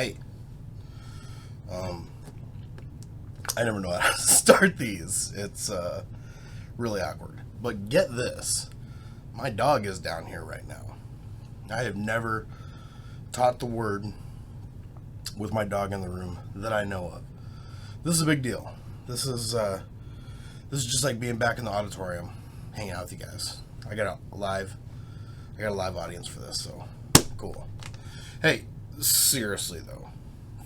Hey, um, I never know how to start these. It's really awkward. But get this, my dog is down here right now. I have never taught the word with my dog in the room that I know of. This is a big deal. This is just like being back in the auditorium, hanging out with you guys. I got a live audience for this, so cool. Hey, seriously though,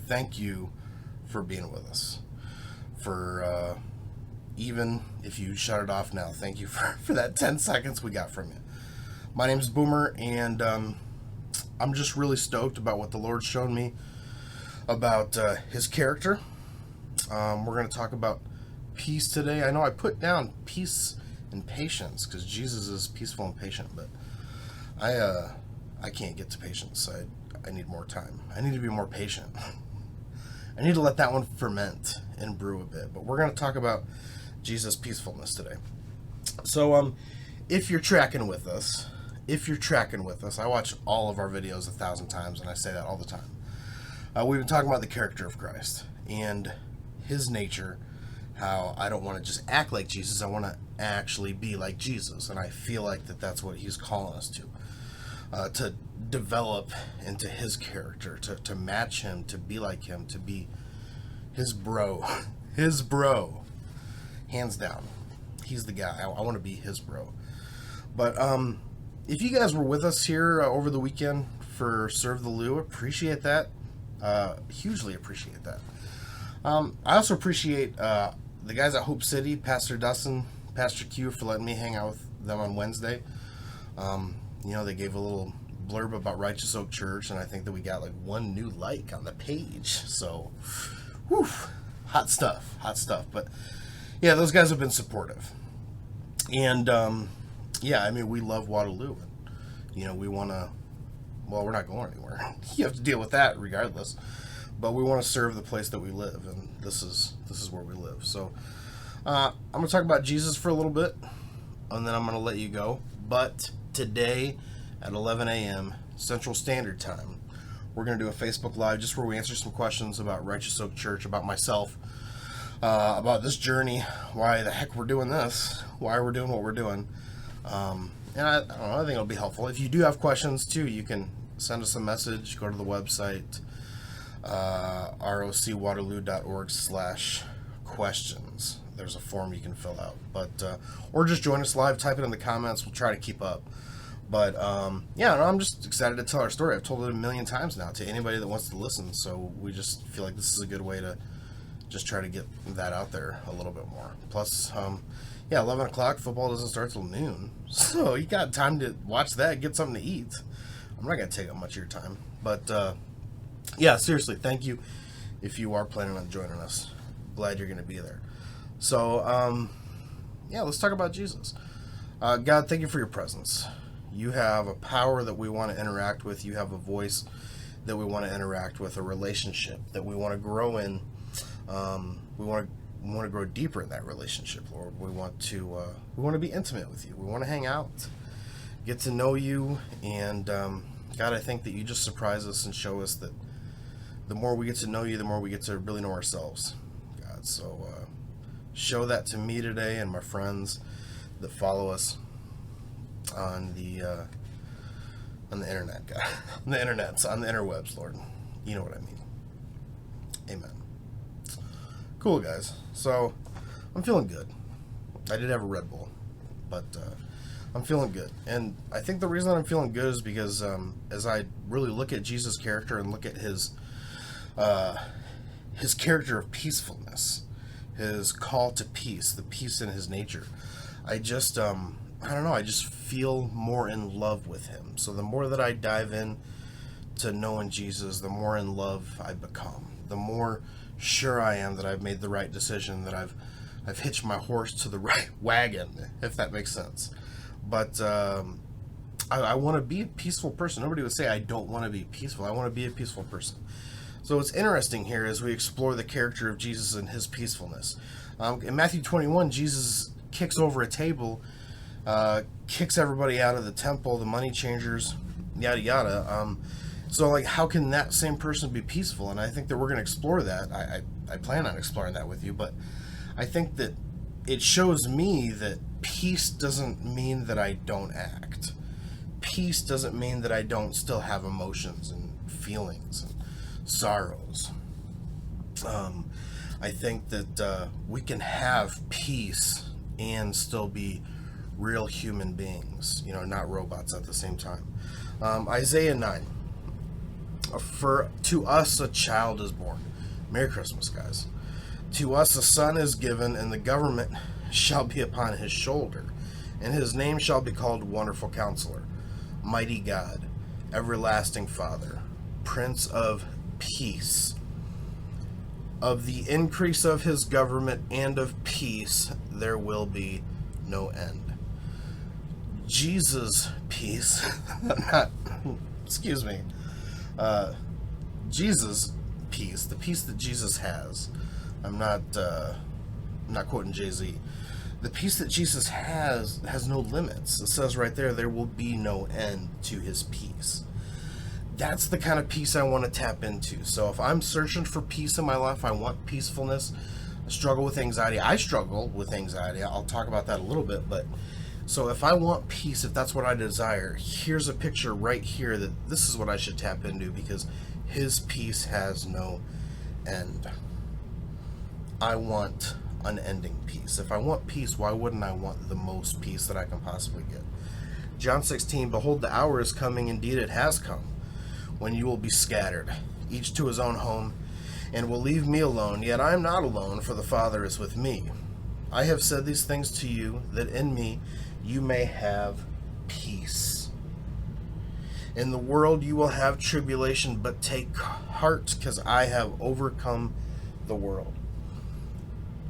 thank you for being with us. For even if you shut it off now, thank you for that 10 seconds we got from you. My name's Boomer, and I'm just really stoked about what the Lord's shown me about his character. We're going to talk about peace today. I know I put down peace and patience because Jesus is peaceful and patient, but I can't get to patience. I need more time. I need to be more patient. I need to let that one ferment and brew a bit. But we're going to talk about Jesus' peacefulness today. So if you're tracking with us, I watch all of our videos 1,000 times, and I say that all the time. We've been talking about the character of Christ and his nature, how I don't want to just act like Jesus, I want to actually be like Jesus, and I feel like that's what he's calling us to develop into his character, to match him, to be like him, to be his bro, hands down. He's the guy. I want to be his bro. But if you guys were with us here over the weekend for Serve the Lou, appreciate that. Hugely appreciate that. I also appreciate the guys at Hope City, Pastor Dustin, Pastor Q, for letting me hang out with them on Wednesday. They gave a little blurb about Righteous Oak Church, and I think that we got like one new like on the page. So, whew, hot stuff. But yeah, those guys have been supportive. And we love Waterloo. We want to. Well, we're not going anywhere. You have to deal with that regardless. But we want to serve the place that we live, and this is where we live. So I'm going to talk about Jesus for a little bit, and then I'm going to let you go. But today at 11 a.m. Central Standard Time, we're going to do a Facebook Live just where we answer some questions about Righteous Oak Church, about myself, about this journey, why the heck we're doing this, why we're doing what we're doing. And I don't know, I think it'll be helpful. If you do have questions too, you can send us a message, go to the website, rocwaterloo.org/questions. There's a form you can fill out, or just join us live, type it in the comments. We'll try to keep up. But I'm just excited to tell our story. I've told it a million times now to anybody that wants to listen, so we just feel like this is a good way to just try to get that out there a little bit more. Plus, 11 o'clock, football doesn't start till noon, so you got time to watch that, get something to eat. I'm not going to take up much of your time, but seriously, thank you if you are planning on joining us. Glad you're going to be there. So, let's talk about Jesus. God, thank you for your presence. You have a power that we want to interact with. You have a voice that we want to interact with, a relationship that we want to grow in. We want to grow deeper in that relationship, Lord. We want to be intimate with you. We want to hang out, get to know you, and God, I think that you just surprise us and show us that the more we get to know you, the more we get to really know ourselves, God. So show that to me today and my friends that follow us on the internet, God. On the interwebs, Lord. You know what I mean. Amen. Cool, guys. So I'm feeling good. I did have a Red Bull, but I'm feeling good. And I think the reason that I'm feeling good is because as I really look at Jesus' character and look at his character of peacefulness, his call to peace, the peace in his nature, I just I just feel more in love with him. So the more that I dive in to knowing Jesus, the more in love I become. The more sure I am that I've made the right decision, that I've hitched my horse to the right wagon, if that makes sense. But I want to be a peaceful person. Nobody would say I don't want to be peaceful. I want to be a peaceful person. So what's interesting here is we explore the character of Jesus and his peacefulness. In Matthew 21, Jesus kicks over a table, kicks everybody out of the temple, the money changers, yada yada. So, like, how can that same person be peaceful? And I think that we're going to explore that. I plan on exploring that with you, but I think that it shows me that peace doesn't mean that I don't act. Peace doesn't mean that I don't still have emotions and feelings and sorrows. I think that we can have peace and still be real human beings, not robots at the same time. Isaiah 9. For to us a child is born. Merry Christmas, guys. To us a son is given, and the government shall be upon his shoulder, and his name shall be called Wonderful Counselor, Mighty God, Everlasting Father, Prince of Peace. Of the increase of his government and of peace there will be no end. Jesus' peace, Jesus' peace, the peace that Jesus has. I'm not quoting Jay-Z. The peace that Jesus has no limits. It says right there will be no end to his peace. That's the kind of peace I want to tap into. So if I'm searching for peace in my life, I want peacefulness. I struggle with anxiety. I'll talk about that a little bit, but so if I want peace, if that's what I desire, here's a picture right here that this is what I should tap into, because his peace has no end. I want unending peace. If I want peace, why wouldn't I want the most peace that I can possibly get? John 16, behold, the hour is coming, indeed it has come, when you will be scattered, each to his own home, and will leave me alone. Yet I am not alone, for the Father is with me. I have said these things to you, that in me you may have peace. In the world you will have tribulation, but take heart, because I have overcome the world.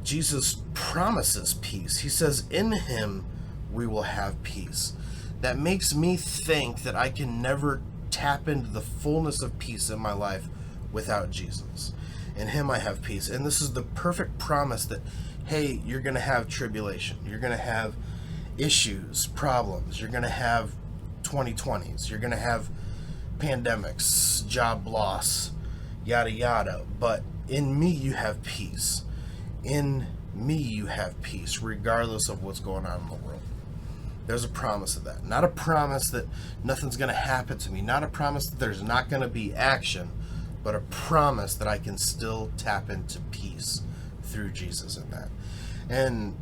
Jesus promises peace. He says in him we will have peace. That makes me think that I can never tap into the fullness of peace in my life without Jesus. In him I have peace. And this is the perfect promise that, hey, you're going to have tribulation. You're going to have issues, problems. You're going to have 2020s. You're going to have pandemics, job loss, yada, yada. But in me you have peace. In me you have peace, regardless of what's going on in the world. There's a promise of that. Not a promise that nothing's going to happen to me. Not a promise that there's not going to be action, but a promise that I can still tap into peace through Jesus in that. And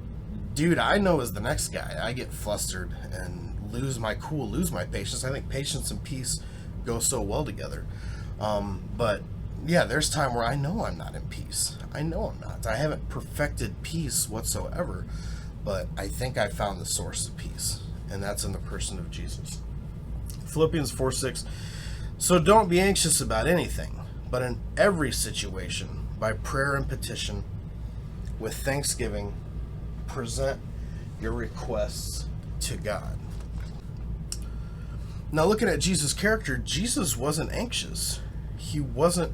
dude, I know as the next guy, I get flustered and lose my cool, lose my patience. I think patience and peace go so well together. But yeah, there's time where I know I'm not in peace. I know I'm not. I haven't perfected peace whatsoever, but I think I found the source of peace, and that's in the person of Jesus. Philippians 4:6. So don't be anxious about anything, but in every situation, by prayer and petition, with thanksgiving, present your requests to God. Now, looking at Jesus' character, Jesus wasn't anxious. He wasn't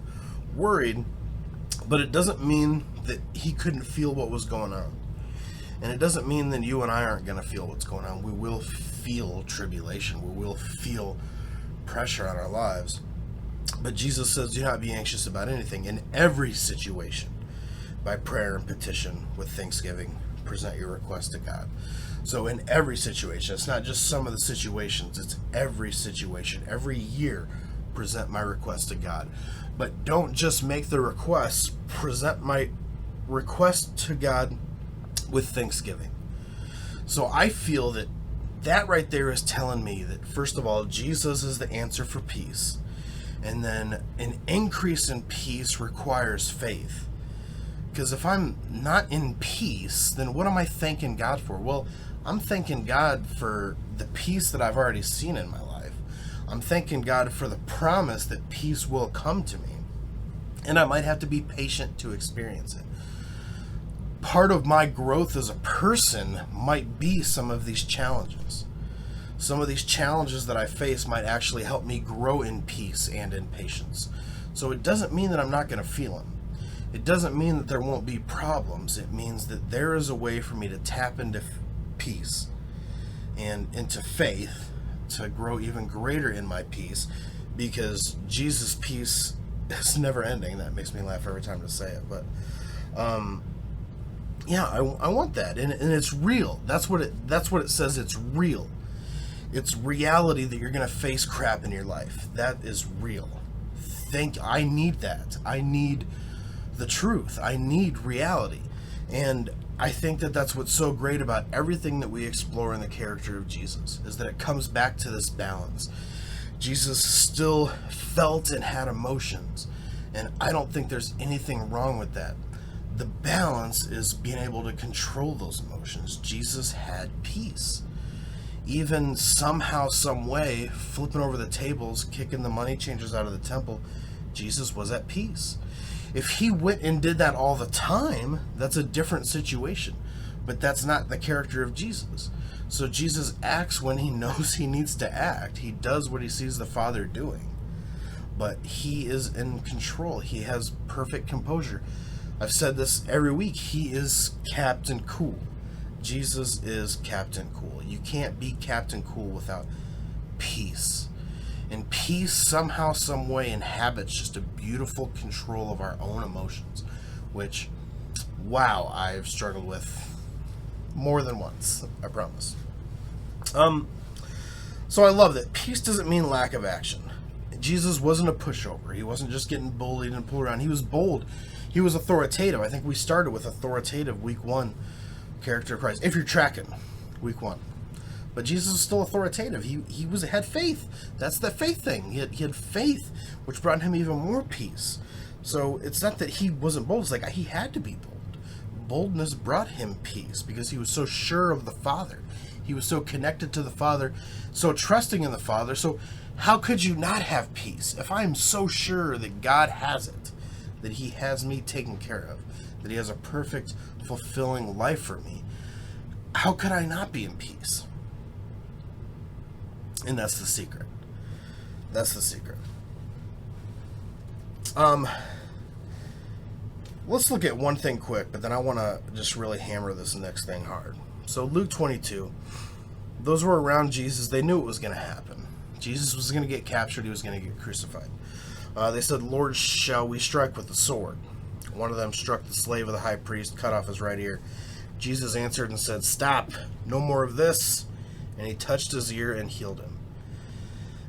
worried, but it doesn't mean that he couldn't feel what was going on. And it doesn't mean that you and I aren't going to feel what's going on. We will feel tribulation. We will feel pressure on our lives. But Jesus says, do not be anxious about anything. In every situation, by prayer and petition, with thanksgiving, present your request to God. So in every situation, it's not just some of the situations, it's every situation. Every year, present my request to God. But don't just make the request, present my request to God with thanksgiving. So I feel that right there is telling me that, first of all, Jesus is the answer for peace. And then an increase in peace requires faith. Because if I'm not in peace, then what am I thanking God for? Well, I'm thanking God for the peace that I've already seen in my life. I'm thanking God for the promise that peace will come to me. And I might have to be patient to experience it. Part of my growth as a person might be some of these challenges. Some of these challenges that I face might actually help me grow in peace and in patience. So it doesn't mean that I'm not going to feel them. It doesn't mean that there won't be problems. It means that there is a way for me to tap into peace and into faith to grow even greater in my peace, because Jesus' peace is never ending. That makes me laugh every time to say it, but yeah, I want that, and it's real. That's what it says. It's real. It's reality that you're gonna face crap in your life. That is real. I need that. I need the truth. I need reality, and I think that that's what's so great about everything that we explore in the character of Jesus, is that it comes back to this balance. Jesus still felt and had emotions, and I don't think there's anything wrong with that. The balance is being able to control those emotions. Jesus had peace. Even somehow, some way, flipping over the tables, kicking the money changers out of the temple, Jesus was at peace. If he went and did that all the time, that's a different situation. But that's not the character of Jesus. So Jesus acts when he knows he needs to act. He does what he sees the Father doing. But he is in control. He has perfect composure. I've said this every week. He is Captain Cool. Jesus is Captain Cool. You can't be Captain Cool without peace. And peace somehow, some way inhabits just a beautiful control of our own emotions, which, wow, I've struggled with more than once, I promise. So I love that. Peace doesn't mean lack of action. Jesus wasn't a pushover. He wasn't just getting bullied and pulled around. He was bold. He was authoritative. I think we started with authoritative week 1, character of Christ, if you're tracking week 1. But Jesus was still authoritative. He had faith. That's the faith thing. He had faith, which brought him even more peace. So it's not that he wasn't bold. It's like he had to be bold. Boldness brought him peace because he was so sure of the Father. He was so connected to the Father, so trusting in the Father. So how could you not have peace? If I'm so sure that God has it, that he has me taken care of, that he has a perfect, fulfilling life for me, how could I not be in peace? And that's the secret. That's the secret. Let's look at one thing quick, but then I want to just really hammer this next thing hard. So Luke 22, those who were around Jesus, they knew it was going to happen. Jesus was going to get captured. He was going to get crucified. They said, Lord, shall we strike with the sword? One of them struck the slave of the high priest, cut off his right ear. Jesus answered and said, stop, no more of this. And he touched his ear and healed him.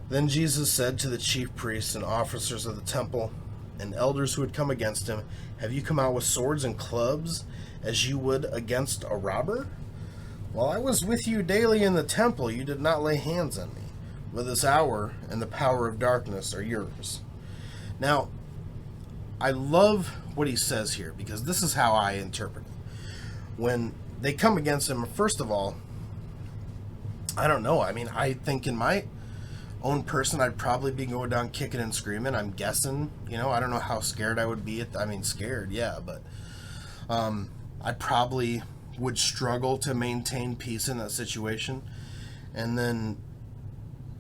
Then Jesus said to the chief priests and officers of the temple and elders who had come against him, have you come out with swords and clubs as you would against a robber? While I was with you daily in the temple, you did not lay hands on me. But this hour and the power of darkness are yours. Now, I love what he says here, because this is how I interpret it. When they come against him, first of all, I don't know. I mean, I think in my own person, I'd probably be going down kicking and screaming. I'm guessing, I don't know how scared I would be. Scared, yeah, but I probably would struggle to maintain peace in that situation. And then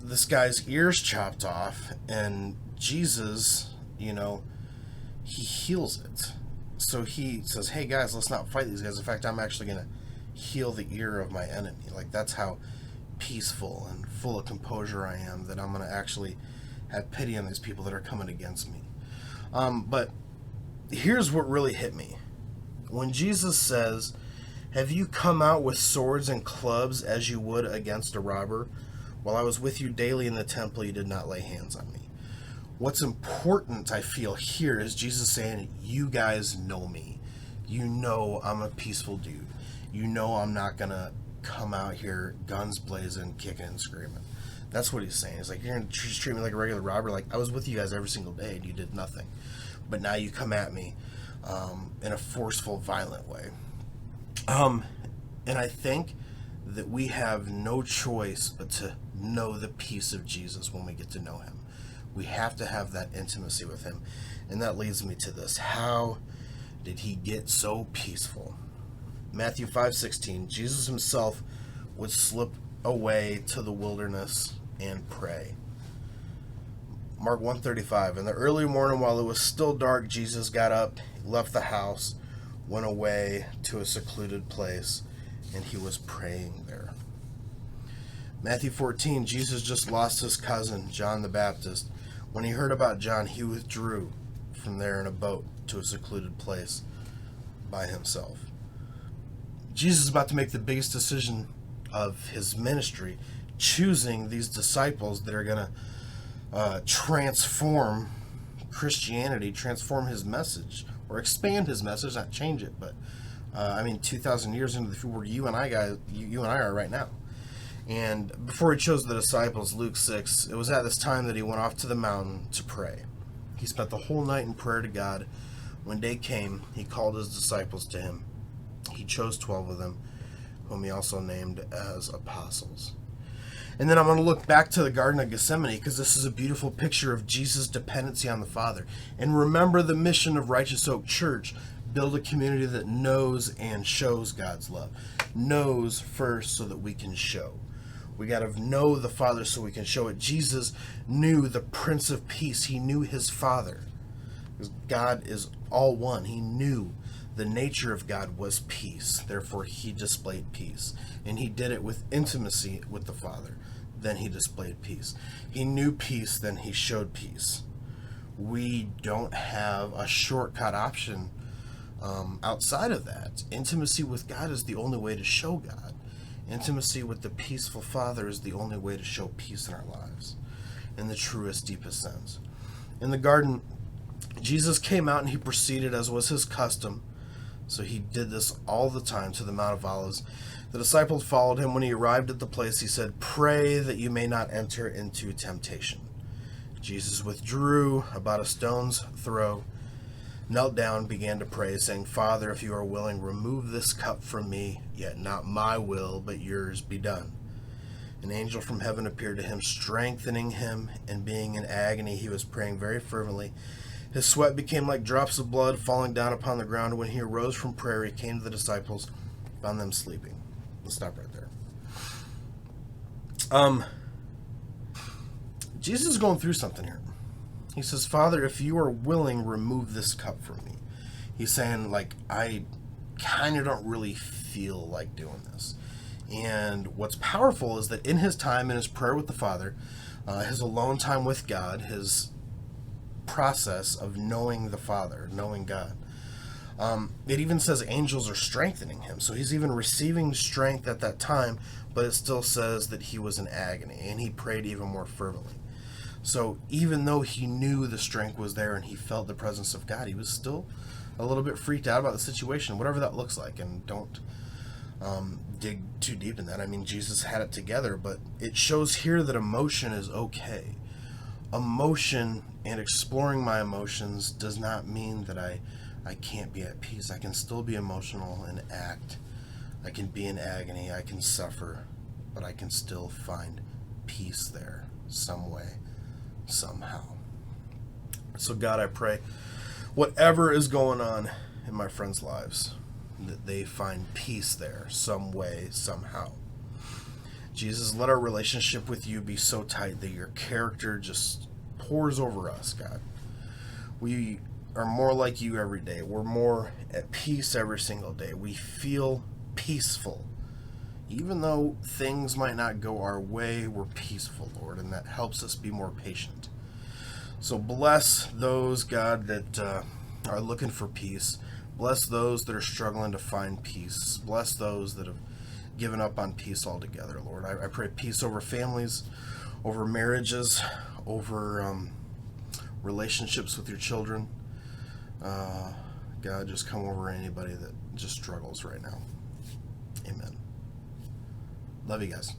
this guy's ears chopped off, and Jesus, he heals it. So he says, hey guys, let's not fight these guys. In fact, I'm actually going to heal the ear of my enemy. Like, that's how peaceful and full of composure I am, that I'm going to actually have pity on these people that are coming against me. But here's what really hit me. When Jesus says, have you come out with swords and clubs as you would against a robber? While I was with you daily in the temple, you did not lay hands on me. What's important, I feel, here is Jesus saying, you guys know me. You know I'm a peaceful dude. You know I'm not going to come out here guns blazing, kicking and screaming. That's what he's saying. He's like, you're going to treat me like a regular robber. Like, I was with you guys every single day and you did nothing. But now you come at me in a forceful, violent way. And I think that we have no choice but to know the peace of Jesus when we get to know him. We have to have that intimacy with him. And that leads me to this. How did he get so peaceful? Matthew 5:16, Jesus himself would slip away to the wilderness and pray. Mark 1:35, in the early morning while it was still dark, Jesus got up, left the house, went away to a secluded place, and he was praying there. Matthew 14, Jesus just lost his cousin, John the Baptist, When he heard about John, he withdrew from there in a boat to a secluded place by himself. Jesus is about to make the biggest decision of his ministry, choosing these disciples that are going to transform Christianity, transform his message, or expand his message, not change it. But 2,000 years into the future, where you and I are right now. And before he chose the disciples, Luke 6, it was at this time that he went off to the mountain to pray. He spent the whole night in prayer to God. When day came, he called his disciples to him. He chose 12 of them, whom he also named as apostles. And then I'm going to look back to the Garden of Gethsemane, because this is a beautiful picture of Jesus' dependency on the Father. And remember the mission of Righteous Oak Church: build a community that knows and shows God's love. Knows first so that we can show. We got to know the Father so we can show it. Jesus knew the Prince of Peace. He knew his Father. Because God is all one. He knew the nature of God was peace. Therefore, he displayed peace. And he did it with intimacy with the Father. Then he displayed peace. He knew peace, then he showed peace. We don't have a shortcut option outside of that. Intimacy with God is the only way to show God. Intimacy with the peaceful Father is the only way to show peace in our lives, in the truest, deepest sense. In the garden, Jesus came out and he proceeded, as was his custom. So he did this all the time, to the Mount of Olives. The disciples followed him. When he arrived at the place, he said, "Pray that you may not enter into temptation." Jesus withdrew about a stone's throw, knelt down, began to pray, saying, "Father, if you are willing, remove this cup from me, yet not my will, but yours be done." An angel from heaven appeared to him, strengthening him, and being in agony, he was praying very fervently. His sweat became like drops of blood falling down upon the ground. When he arose from prayer, he came to the disciples, found them sleeping. Let's stop right there. Jesus is going through something here. He says, "Father, if you are willing, remove this cup from me." He's saying, I kind of don't really feel like doing this. And what's powerful is that in his time, in his prayer with the Father, his alone time with God, his process of knowing the Father, knowing God, it even says angels are strengthening him. So he's even receiving strength at that time, but it still says that he was in agony, and he prayed even more fervently. So even though he knew the strength was there and he felt the presence of God, he was still a little bit freaked out about the situation, whatever that looks like. And don't dig too deep in that. Jesus had it together, but it shows here that emotion is okay. Emotion and exploring my emotions does not mean that I can't be at peace. I can still be emotional and act. I can be in agony. I can suffer, but I can still find peace there some way, somehow. So God, I pray whatever is going on in my friends' lives, that they find peace there some way, somehow. Jesus, let our relationship with you be so tight that your character just pours over us, God. We are more like you every day. We're more at peace every single day. We feel peaceful. Even though things might not go our way, we're peaceful, Lord, and that helps us be more patient. So bless those, God, that are looking for peace. Bless those that are struggling to find peace. Bless those that have given up on peace altogether, Lord. I pray peace over families, over marriages, over relationships with your children. God, just come over anybody that just struggles right now. Amen. Love you guys.